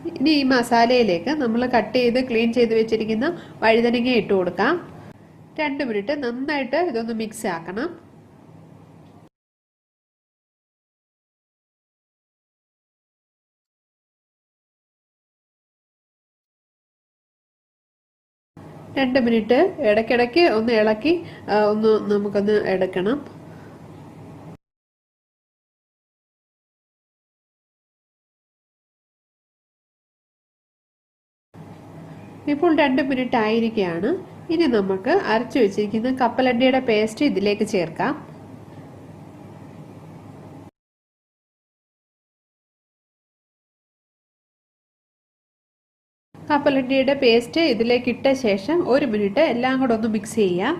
ഇനി ഈ മസാലയിലേക്ക് നമ്മൾ കട്ട് ചെയ്ത് ക്ലീൻ ചെയ്ത് വെച്ചിരിക്കുന്ന വഴുതനങ്ങ ഇട്ട് കൊടുക്കാം. 2 മിനിറ്റ് നന്നായിട്ട് ഇതൊന്ന് മിക്സ് ആക്കണം. രണ്ട് മിനിറ്റ് ഇടയ്ക്കിടയ്ക്ക് ഒന്ന് ഇളക്കി നമുക്കൊന്ന് എടുക്കണം. ഇപ്പോൾ 2 മിനിറ്റ് ആയിരിക്കുകയാണ്. ഇനി നമുക്ക് അരച്ചു വെച്ചിരിക്കുന്ന കപ്പലണ്ടിയുടെ പേസ്റ്റ് ഇതിലേക്ക് ചേർക്കാം. കപ്പലണ്ടിയുടെ പേസ്റ്റ് ഇതിലേക്ക് ഇട്ട ശേഷം 1 മിനിറ്റ് എല്ലാം കൂടെ ഒന്ന് മിക്സ് ചെയ്യാം.